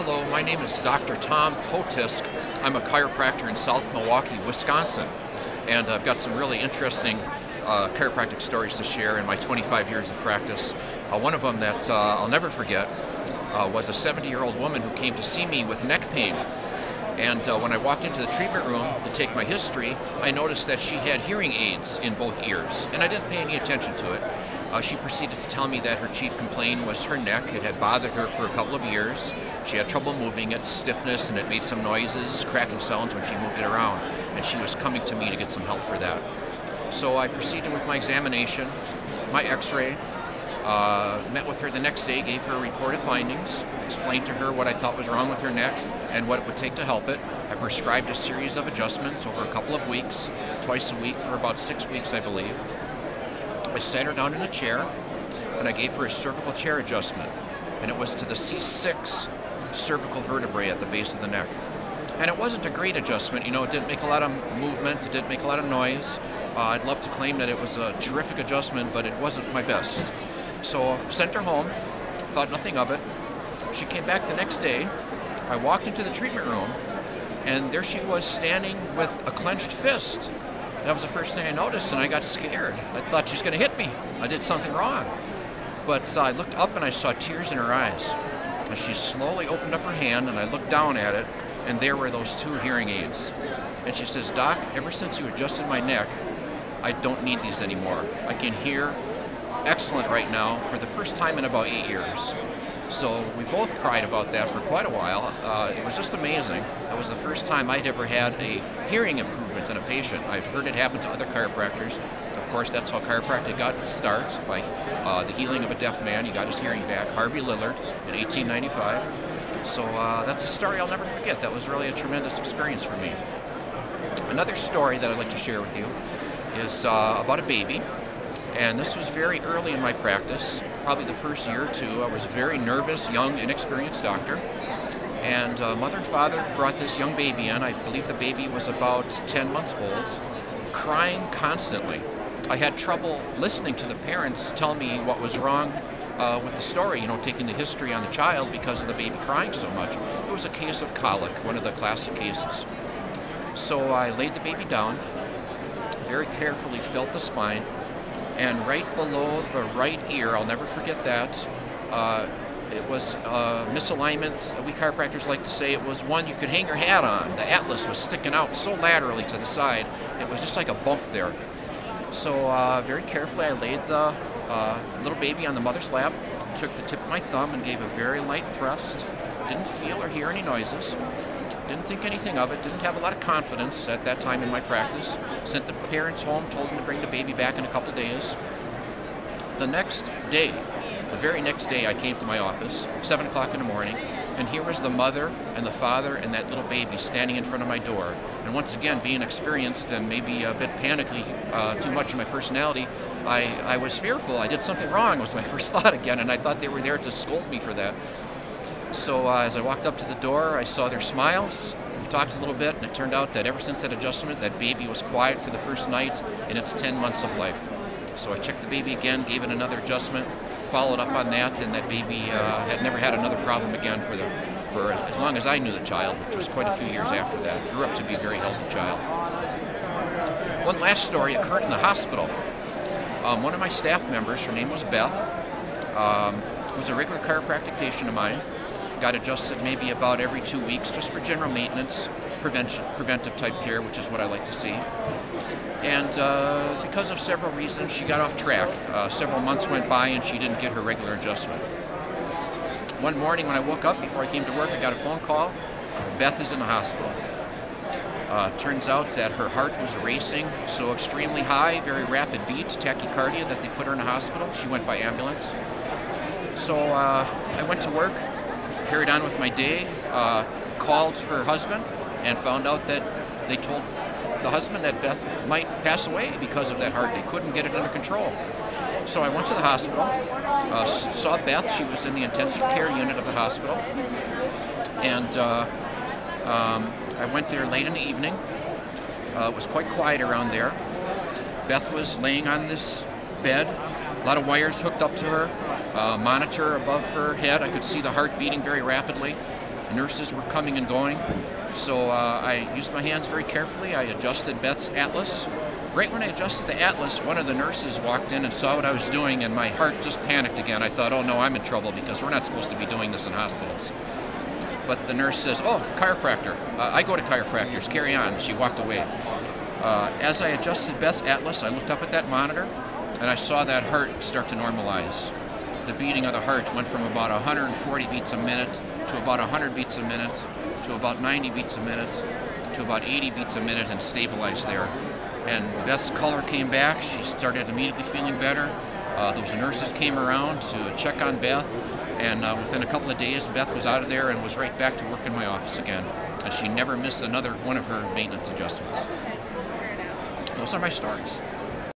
Hello, my name is Dr. Tom Potsik. I'm a chiropractor in South Milwaukee, Wisconsin, and I've got some really interesting chiropractic stories to share in my 25 years of practice. One of them that I'll never forget was a 70-year-old woman who came to see me with neck pain. And when I walked into the treatment room to take my history, I noticed that she had hearing aids in both ears, and I didn't pay any attention to it. She proceeded to tell me that her chief complaint was her neck. It had bothered her for a couple of years. She had trouble moving it, stiffness, and it made some noises, cracking sounds when she moved it around. And she was coming to me to get some help for that. So I proceeded with my examination, my x-ray, met with her the next day, gave her a report of findings, explained to her what I thought was wrong with her neck and what it would take to help it. I prescribed a series of adjustments over a couple of weeks, twice a week for about 6 weeks, I believe. I sat her down in a chair and I gave her a cervical chair adjustment, and it was to the C6 cervical vertebrae at the base of the neck. And it wasn't a great adjustment, you know, it didn't make a lot of movement, it didn't make a lot of noise. I'd love to claim that it was a terrific adjustment, but it wasn't my best. So sent her home, thought nothing of it. She came back the next day. I walked into the treatment room, and there she was standing with a clenched fist. That was the first thing I noticed, and I got scared. I thought she was going to hit me. I did something wrong. But I looked up and I saw tears in her eyes. And she slowly opened up her hand, and I looked down at it, and there were those 2 hearing aids. And she says, "Doc, ever since you adjusted my neck, I don't need these anymore. I can hear excellent right now for the first time in about 8 years." So we both cried about that for quite a while. It was just amazing. It was the first time I'd ever had a hearing improvement in a patient. I've heard it happen to other chiropractors. Of course, that's how chiropractic got its start, by the healing of a deaf man. He got his hearing back, Harvey Lillard, in 1895. So that's a story I'll never forget. That was really a tremendous experience for me. Another story that I'd like to share with you is about a baby. And this was very early in my practice, probably the first year or two. I was a very nervous, young, inexperienced doctor. And mother and father brought this young baby in. I believe the baby was about 10 months old, crying constantly. I had trouble listening to the parents tell me what was wrong with the story, you know, taking the history on the child because of the baby crying so much. It was a case of colic, one of the classic cases. So I laid the baby down, very carefully felt the spine, and right below the right ear, I'll never forget that, it was misalignment. We chiropractors like to say it was one you could hang your hat on. The atlas was sticking out so laterally to the side, it was just like a bump there. So very carefully I laid the little baby on the mother's lap, took the tip of my thumb and gave a very light thrust. Didn't feel or hear any noises. Didn't think anything of it, didn't have a lot of confidence at that time in my practice. Sent the parents home, told them to bring the baby back in a couple days. The next day, the very next day, I came to my office, 7 o'clock in the morning, and here was the mother and the father and that little baby standing in front of my door. And once again, being experienced and maybe a bit panicky, too much of my personality, I was fearful. I did something wrong, was my first thought again, and I thought they were there to scold me for that. So as I walked up to the door, I saw their smiles. We talked a little bit, and it turned out that ever since that adjustment, that baby was quiet for the first night in its 10 months of life. So I checked the baby again, gave it another adjustment, followed up on that, and that baby had never had another problem again for as long as I knew the child, which was quite a few years after that. Grew up to be a very healthy child. One last story occurred in the hospital. One of my staff members, her name was Beth, was a regular chiropractic patient of mine. Got adjusted maybe about every 2 weeks just for general maintenance, preventive type care, which is what I like to see. And because of several reasons, she got off track. Several months went by and she didn't get her regular adjustment. One morning when I woke up before I came to work, I got a phone call. Beth is in the hospital. Turns out that her heart was racing so extremely high, very rapid beat, tachycardia, that they put her in the hospital. She went by ambulance. So I went to work, carried on with my day, called her husband, and found out that they told the husband that Beth might pass away because of that heart. They couldn't get it under control. So I went to the hospital, saw Beth. She was in the intensive care unit of the hospital, and I went there late in the evening. It was quite quiet around there. Beth was laying on this bed, a lot of wires hooked up to her, monitor above her head. I could see the heart beating very rapidly. Nurses were coming and going. So I used my hands very carefully. I adjusted Beth's atlas. Right when I adjusted the atlas, one of the nurses walked in and saw what I was doing, and my heart just panicked again. I thought, oh no, I'm in trouble because we're not supposed to be doing this in hospitals. But the nurse says, oh, chiropractor. I go to chiropractors. Carry on. She walked away. As I adjusted Beth's atlas, I looked up at that monitor, and I saw that heart start to normalize. The beating of the heart went from about 140 beats a minute to about 100 beats a minute to about 90 beats a minute to about 80 beats a minute, and stabilized there. And Beth's color came back. She started immediately feeling better. Those nurses came around to check on Beth, and within a couple of days, Beth was out of there and was right back to work in my office again. And she never missed another one of her maintenance adjustments. Those are my stories.